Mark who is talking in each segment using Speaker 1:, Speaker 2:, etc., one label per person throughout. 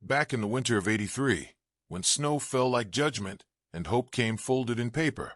Speaker 1: Back in the winter of '83, when snow fell like judgment and hope came folded in paper,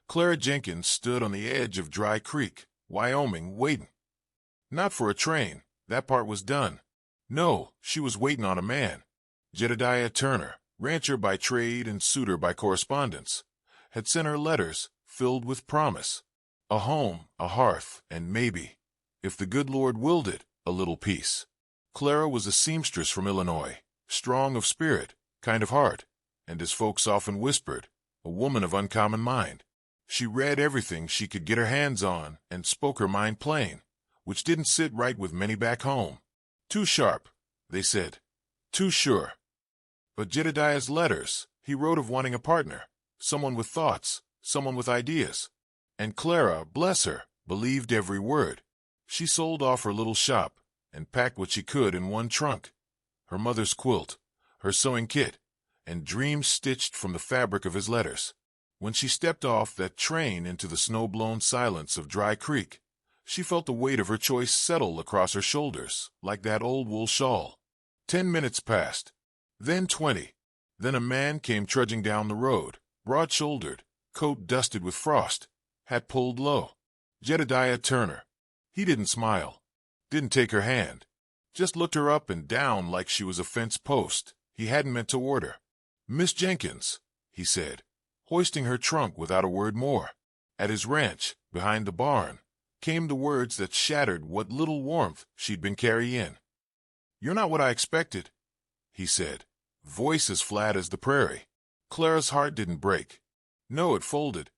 Speaker 1: Clara Jenkins stood on the edge of Dry Creek, Wyoming, waiting. Not for a train, that part was done. No, she was waiting on a man. Jedediah Turner, rancher by trade and suitor by correspondence, had sent her letters filled with promise. A home, a hearth, and maybe, if the good Lord willed it, a little peace. Clara was a seamstress from Illinois, strong of spirit, kind of heart, and as folks often whispered, a woman of uncommon mind. She read everything she could get her hands on and spoke her mind plain, which didn't sit right with many back home. Too sharp, they said. Too sure. But Jedediah's letters, he wrote of wanting a partner, someone with thoughts, someone with ideas. And Clara, bless her, believed every word. She sold off her little shop and packed what she could in one trunk. Her mother's quilt, her sewing kit, and dreams stitched from the fabric of his letters. When she stepped off that train into the snow-blown silence of Dry Creek, she felt the weight of her choice settle across her shoulders like that old wool shawl. 10 minutes passed, then 20. Then a man came trudging down the road, broad-shouldered, coat dusted with frost, hat pulled low. Jedediah Turner. He didn't smile, didn't take her hand, just looked her up and down like she was a fence post he hadn't meant to order. "Miss Jenkins," he said, hoisting her trunk without a word more. At his ranch, behind the barn, came the words that shattered what little warmth she'd been carrying. "You're not what I expected," he said, voice as flat as the prairie. Clara's heart didn't break. No, it folded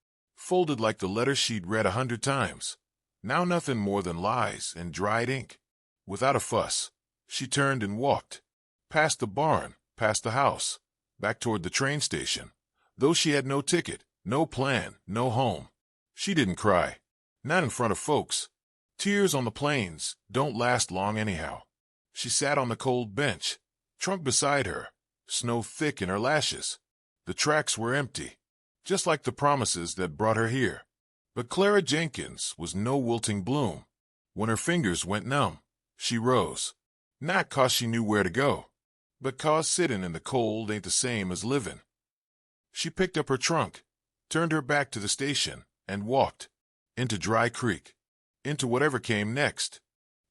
Speaker 1: like the letter she'd read 100 times. Now nothing more than lies and dried ink. Without a fuss, she turned and walked, past the barn, past the house, back toward the train station. Though she had no ticket, no plan, no home, she didn't cry. Not in front of folks. Tears on the plains don't last long anyhow. She sat on the cold bench, trunk beside her, snow thick in her lashes. The tracks were empty, just like the promises that brought her here. But Clara Jenkins was no wilting bloom. When her fingers went numb, she rose. Not 'cause she knew where to go, but 'cause sitting in the cold ain't the same as living. She picked up her trunk, turned her back to the station, and walked. Into Dry Creek. Into whatever came next.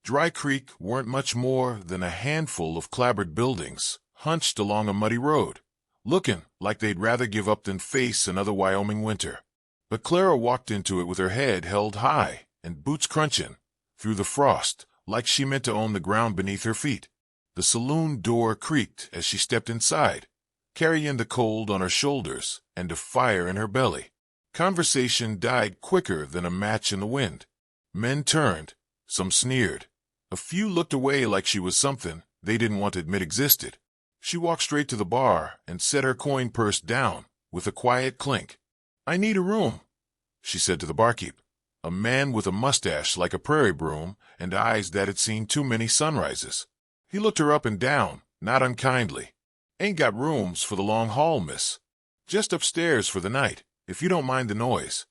Speaker 1: Dry Creek weren't much more than a handful of clapboard buildings hunched along a muddy road, looking like they'd rather give up than face another Wyoming winter. But Clara walked into it with her head held high and boots crunching through the frost like she meant to own the ground beneath her feet. The saloon door creaked as she stepped inside, carrying the cold on her shoulders and a fire in her belly. Conversation died quicker than a match in the wind. Men turned, some sneered. A few looked away like she was something they didn't want to admit existed. She walked straight to the bar and set her coin purse down with a quiet clink. "I need a room," she said to the barkeep, a man with a mustache like a prairie broom and eyes that had seen too many sunrises. He looked her up and down, not unkindly. "Ain't got rooms for the long haul, miss. Just upstairs for the night, if you don't mind the noise."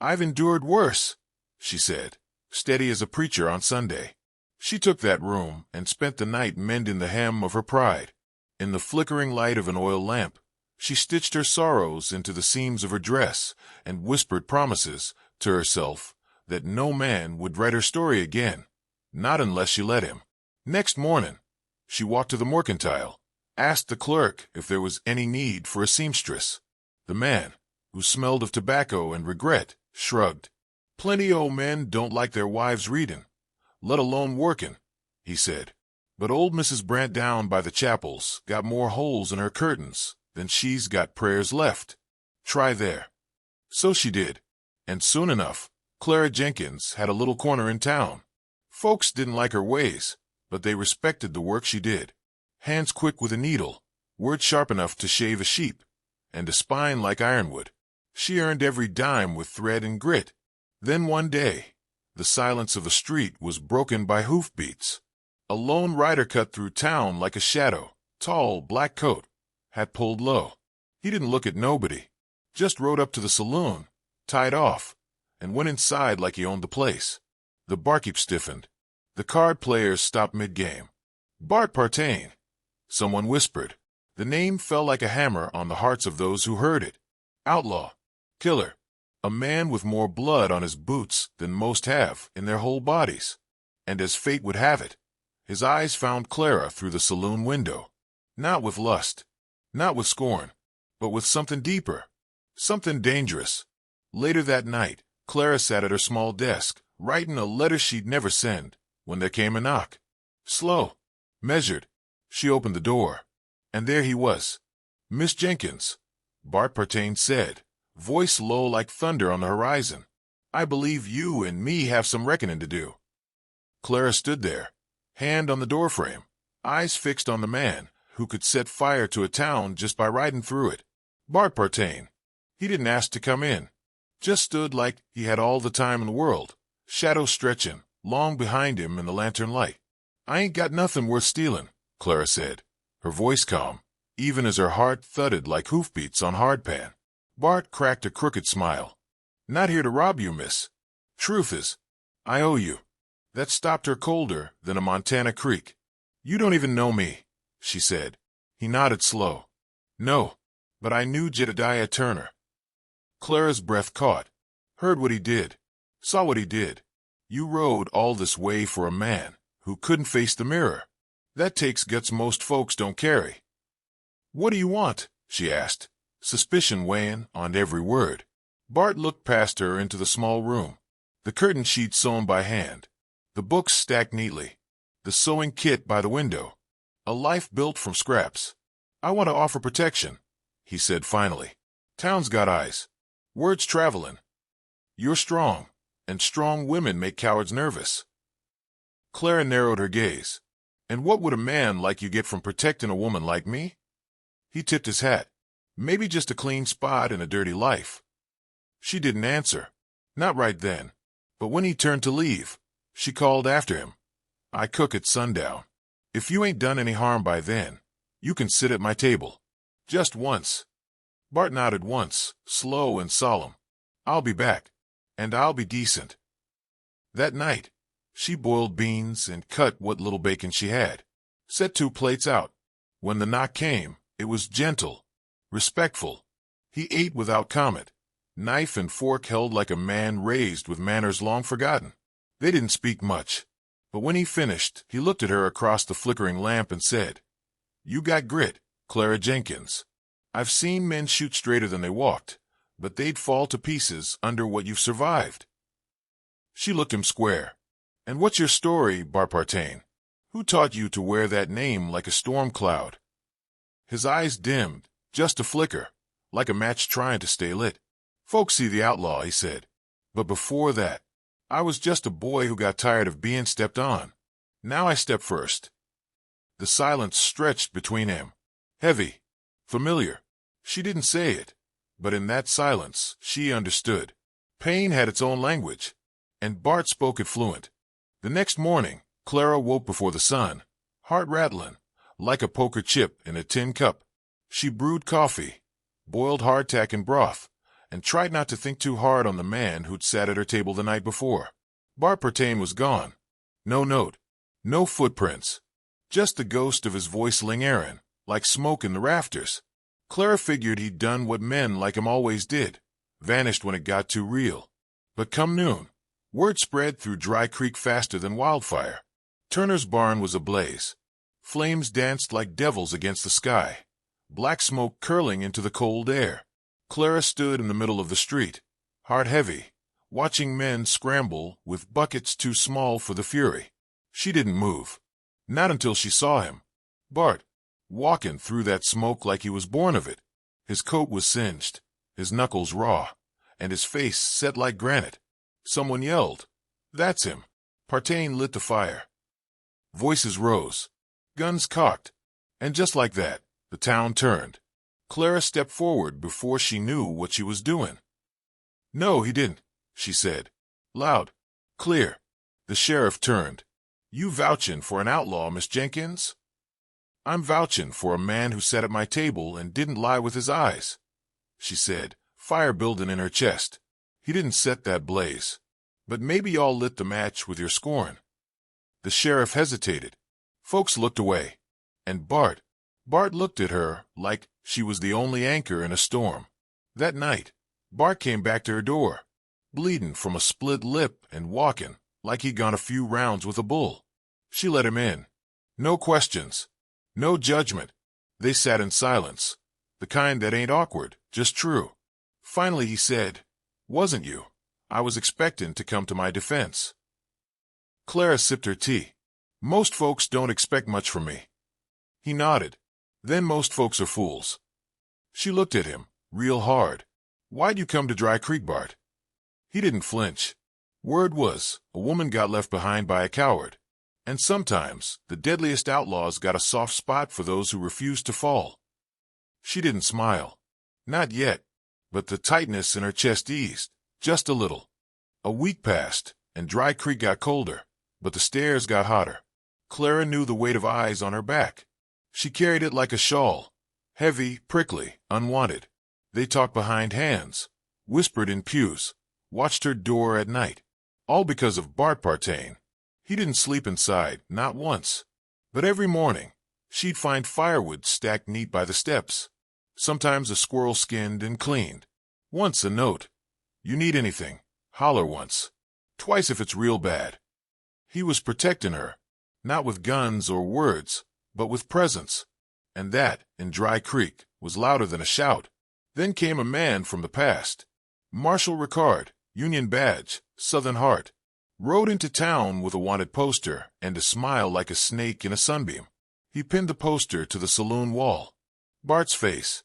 Speaker 1: "I've endured worse," she said, steady as a preacher on Sunday. She took that room and spent the night mending the hem of her pride. In the flickering light of an oil lamp, she stitched her sorrows into the seams of her dress and whispered promises to herself that no man would write her story again, not unless she let him. Next morning, she walked to the mercantile, asked the clerk if there was any need for a seamstress. The man, who smelled of tobacco and regret, shrugged. "Plenty o' men don't like their wives reading, let alone working," he said. "But old Mrs. Brant down by the chapels got more holes in her curtains than she's got prayers left. Try there." So she did, and soon enough, Clara Jenkins had a little corner in town. Folks didn't like her ways, but they respected the work she did. Hands quick with a needle, words sharp enough to shave a sheep, and a spine like ironwood. She earned every dime with thread and grit. Then one day, the silence of the street was broken by hoofbeats. A lone rider cut through town like a shadow, tall, black coat, hat pulled low. He didn't look at nobody, just rode up to the saloon, tied off, and went inside like he owned the place. The barkeep stiffened. The card players stopped mid-game. "Bart Partain," Someone whispered. The name fell like a hammer on the hearts of those who heard it. Outlaw. Killer. A man with more blood on his boots than most have in their whole bodies. And as fate would have it, his eyes found Clara through the saloon window. Not with lust, not with scorn, but with something deeper, something dangerous. Later that night, Clara sat at her small desk, writing a letter she'd never send, when there came a knock. Slow, measured. She opened the door, and there he was. Miss Jenkins, Bart Partain said, voice low like thunder on the horizon. I believe you and me have some reckoning to do. Clara stood there, hand on the doorframe, eyes fixed on the man who could set fire to a town just by riding through it. Bart Partain. He didn't ask to come in. Just stood like he had all the time in the world, shadow stretching, long behind him in the lantern light. I ain't got nothing worth stealing, Clara said, her voice calm, even as her heart thudded like hoofbeats on hardpan. Bart cracked a crooked smile. Not here to rob you, miss. Truth is, I owe you. That stopped her colder than a Montana creek. You don't even know me, she said. He nodded slow. No, but I knew Jedediah Turner. Clara's breath caught. Heard what he did. Saw what he did. You rode all this way for a man who couldn't face the mirror. That takes guts most folks don't carry. What do you want? She asked, suspicion weighing on every word. Bart looked past her into the small room, the curtain sheets sewn by hand, the books stacked neatly, the sewing kit by the window, a life built from scraps. I want to offer protection, he said finally. Town's got eyes. Word's traveling. You're strong, and strong women make cowards nervous. Clara narrowed her gaze. And what would a man like you get from protecting a woman like me? He tipped his hat. Maybe just a clean spot in a dirty life. She didn't answer. Not right then. But when he turned to leave, she called after him. I cook at sundown. If you ain't done any harm by then, you can sit at my table. Just once. Bart nodded once, slow and solemn. I'll be back. And I'll be decent. That night, she boiled beans and cut what little bacon she had. Set 2 plates out. When the knock came, it was gentle, respectful. He ate without comment, knife and fork held like a man raised with manners long forgotten. They didn't speak much, but when he finished, he looked at her across the flickering lamp and said, You got grit, Clara Jenkins. I've seen men shoot straighter than they walked, but they'd fall to pieces under what you've survived. She looked him square. And what's your story, Bart Partain? Who taught you to wear that name like a storm cloud? His eyes dimmed, just a flicker, like a match trying to stay lit. Folks see the outlaw, he said. But before that, I was just a boy who got tired of being stepped on. Now I step first. The silence stretched between him. Heavy, familiar. She didn't say it, but in that silence, she understood. Pain had its own language, and Bart spoke it fluent. The next morning, Clara woke before the sun, heart rattling, like a poker chip in a tin cup. She brewed coffee, boiled hardtack in broth, and tried not to think too hard on the man who'd sat at her table the night before. Bart Partain was gone. No note, no footprints, just the ghost of his voice lingering, like smoke in the rafters. Clara figured he'd done what men like him always did, vanished when it got too real. But come noon, word spread through Dry Creek faster than wildfire. Turner's barn was ablaze. Flames danced like devils against the sky, black smoke curling into the cold air. Clara stood in the middle of the street, heart heavy, watching men scramble with buckets too small for the fury. She didn't move. Not until she saw him. Bart, walking through that smoke like he was born of it. His coat was singed, his knuckles raw, and his face set like granite. Someone yelled, That's him. Partain lit the fire. Voices rose, guns cocked, and just like that, the town turned. Clara stepped forward before she knew what she was doing. No, he didn't, she said. Loud, clear. The sheriff turned. You vouching for an outlaw, Miss Jenkins? I'm vouching for a man who sat at my table and didn't lie with his eyes, she said, fire building in her chest. He didn't set that blaze. But maybe y'all lit the match with your scorn. The sheriff hesitated. Folks looked away. And Bart, Bart looked at her like she was the only anchor in a storm. That night, Bart came back to her door, bleeding from a split lip and walking like he'd gone a few rounds with a bull. She let him in. No questions. No judgment. They sat in silence, the kind that ain't awkward, just true. Finally he said, "Wasn't you? I was expecting to come to my defense." Clara sipped her tea. "Most folks don't expect much from me." He nodded. "Then most folks are fools." She looked at him, real hard. "Why'd you come to Dry Creek, Bart?" He didn't flinch. Word was, a woman got left behind by a coward. And sometimes, the deadliest outlaws got a soft spot for those who refused to fall. She didn't smile. Not yet. But the tightness in her chest eased, just a little. A week passed, and Dry Creek got colder, but the stares got hotter. Clara knew the weight of eyes on her back. She carried it like a shawl. Heavy, prickly, unwanted. They talked behind hands, whispered in pews, watched her door at night. All because of Bart Partain. He didn't sleep inside, not once. But every morning, she'd find firewood stacked neat by the steps. Sometimes a squirrel skinned and cleaned. Once a note. "You need anything, holler once. Twice if it's real bad." He was protecting her, not with guns or words, but with presence. And that, in Dry Creek, was louder than a shout. Then came a man from the past. Marshall Ricard, Union badge, Southern heart. Rode into town with a wanted poster and a smile like a snake in a sunbeam. He pinned the poster to the saloon wall. Bart's face.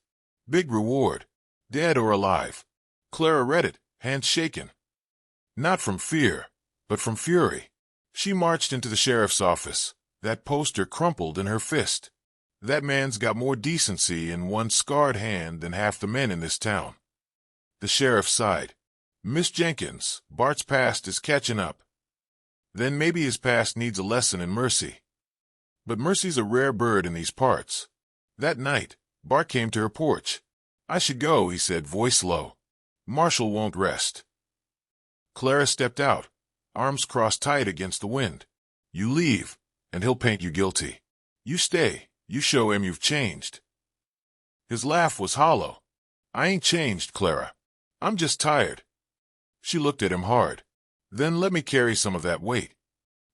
Speaker 1: Big reward. Dead or alive. Clara read it, hands shaking. Not from fear, but from fury. She marched into the sheriff's office, that poster crumpled in her fist. That man's got more decency in one scarred hand than half the men in this town. The sheriff sighed. "Miss Jenkins, Bart's past is catching up. Then maybe his past needs a lesson in mercy." But mercy's a rare bird in these parts. That night, Bart came to her porch. "I should go," he said, voice low. "Marshall won't rest." Clara stepped out, arms crossed tight against the wind. "You leave, and he'll paint you guilty. You stay, you show him you've changed." His laugh was hollow. "I ain't changed, Clara. I'm just tired." She looked at him hard. "Then let me carry some of that weight."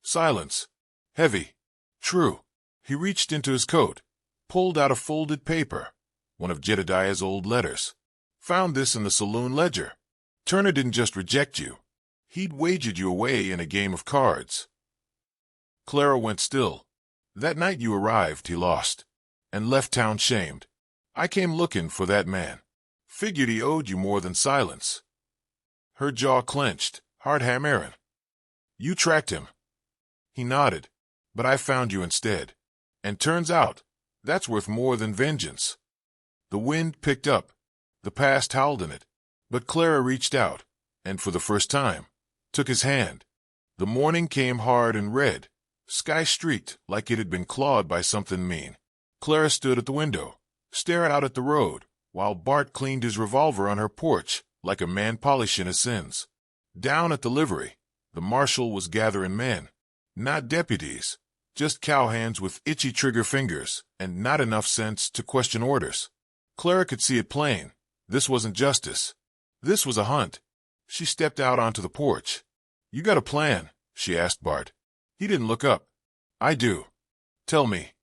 Speaker 1: Silence. Heavy. True. He reached into his coat, pulled out a folded paper, one of Jedediah's old letters. "Found this in the saloon ledger. Turner didn't just reject you. He'd wagered you away in a game of cards." Clara went still. "That night you arrived, he lost, and left town shamed. I came looking for that man. Figured he owed you more than silence." Her jaw clenched, heart hammering. "You tracked him." He nodded. "But I found you instead. And turns out, that's worth more than vengeance." The wind picked up. The past howled in it. But Clara reached out, and for the first time, took his hand. The morning came hard and red, sky-streaked like it had been clawed by something mean. Clara stood at the window, staring out at the road, while Bart cleaned his revolver on her porch like a man polishing his sins. Down at the livery, the marshal was gathering men. Not deputies, just cowhands with itchy trigger fingers and not enough sense to question orders. Clara could see it plain. This wasn't justice. This was a hunt. She stepped out onto the porch. "You got a plan?" she asked Bart. He didn't look up. "I do." "Tell me."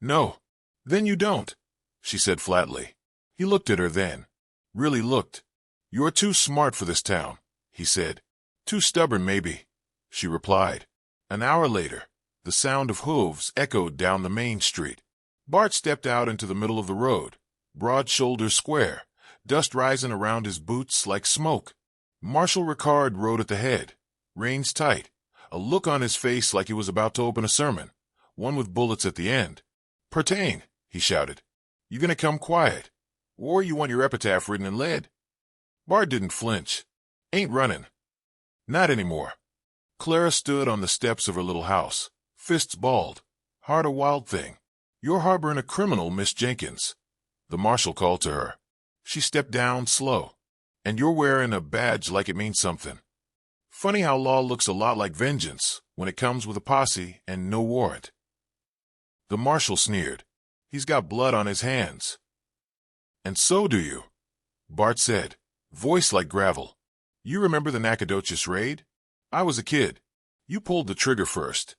Speaker 1: "No." "Then you don't," she said flatly. He looked at her then. Really looked. "You're too smart for this town," he said. "Too stubborn, maybe," she replied. An hour later, the sound of hooves echoed down the main street. Bart stepped out into the middle of the road, broad shoulders square, dust rising around his boots like smoke. Marshal Ricard rode at the head, reins tight, a look on his face like he was about to open a sermon, one with bullets at the end. "Partain," he shouted, "you gonna come quiet, or you want your epitaph written in lead?" Bart didn't flinch. "Ain't running." "Not anymore." Clara stood on the steps of her little house, fists balled, heart a wild thing. "You're harboring a criminal, Miss Jenkins," the marshal called to her. She stepped down slow. "And you're wearing a badge like it means something. Funny how law looks a lot like vengeance when it comes with a posse and no warrant." The marshal sneered. He's got blood on his hands." "And so do you," Bart said, voice like gravel. "You remember the Nacogdoches raid? I was a kid. You pulled the trigger first.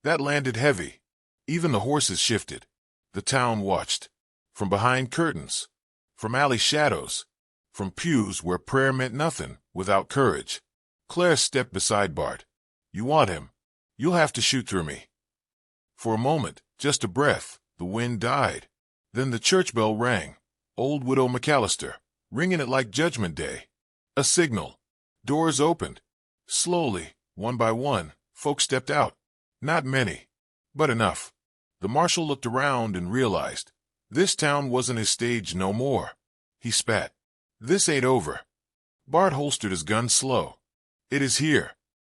Speaker 1: That landed heavy. Even the horses shifted. The town watched. From behind curtains. From alley shadows. From pews where prayer meant nothing without courage." Clara stepped beside Bart. "You want him. You'll have to shoot through me." For a moment, just a breath, the wind died. Then the church bell rang. Old Widow McAllister, ringing it like Judgment Day. A signal. Doors opened. Slowly, one by one, folks stepped out. Not many, but enough. The marshal looked around and realized this town wasn't his stage no more. He spat. "This ain't over." Bart holstered his gun slow. "It is here."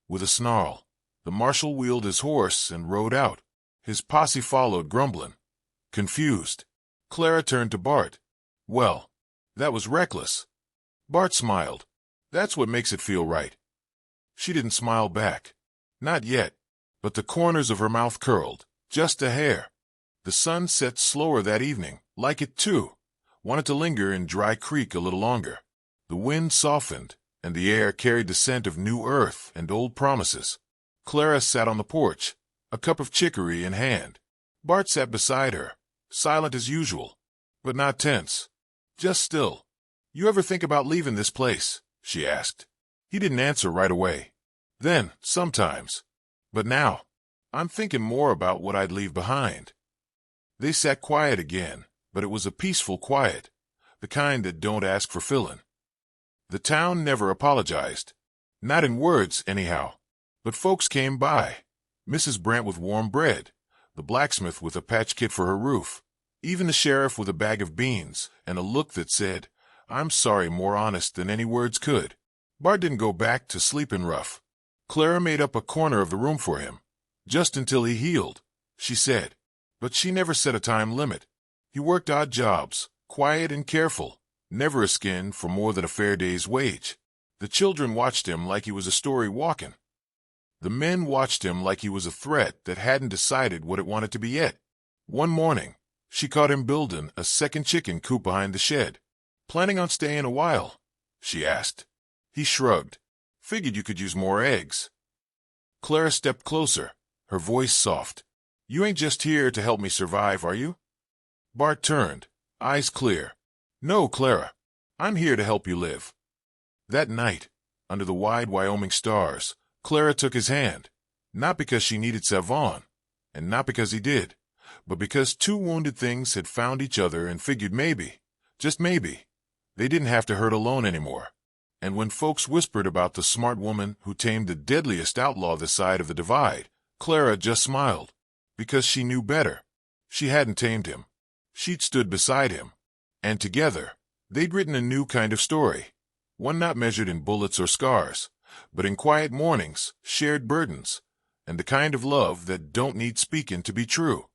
Speaker 1: With a snarl, the marshal wheeled his horse and rode out. His posse followed, grumbling. Confused, Clara turned to Bart. "Well, that was reckless." Bart smiled. "That's what makes it feel right." She didn't smile back. Not yet, but the corners of her mouth curled, just a hair. The sun set slower that evening, like it too. Wanted to linger in Dry Creek a little longer. The wind softened, and the air carried the scent of new earth and old promises. Clara sat on the porch, a cup of chicory in hand. Bart sat beside her, silent as usual, but not tense. Just still. "You ever think about leaving this place?" she asked. He didn't answer right away. "Then, sometimes. But now, I'm thinking more about what I'd leave behind." They sat quiet again, but it was a peaceful quiet, the kind that don't ask for filling. The town never apologized. Not in words, anyhow. But folks came by. Mrs. Brant with warm bread, the blacksmith with a patch kit for her roof, even the sheriff with a bag of beans and a look that said, "I'm sorry," more honest than any words could. Bart didn't go back to sleeping rough. Clara made up a corner of the room for him, just until he healed, she said. But she never set a time limit. He worked odd jobs, quiet and careful, never a skin for more than a fair day's wage. The children watched him like he was a story walking. The men watched him like he was a threat that hadn't decided what it wanted to be yet. One morning, she caught him building a second chicken coop behind the shed. "Planning on staying a while?" she asked. He shrugged. "Figured you could use more eggs." Clara stepped closer, her voice soft. "You ain't just here to help me survive, are you?" Bart turned, eyes clear. "No, Clara. I'm here to help you live." That night, under the wide Wyoming stars, Clara took his hand, not because she needed Savon, and not because he did, but because two wounded things had found each other and figured maybe, just maybe, they didn't have to hurt alone anymore. And when folks whispered about the smart woman who tamed the deadliest outlaw this side of the divide, Clara just smiled, because she knew better. She hadn't tamed him. She'd stood beside him. And together, they'd written a new kind of story, one not measured in bullets or scars, but in quiet mornings, shared burdens, and the kind of love that don't need speaking to be true.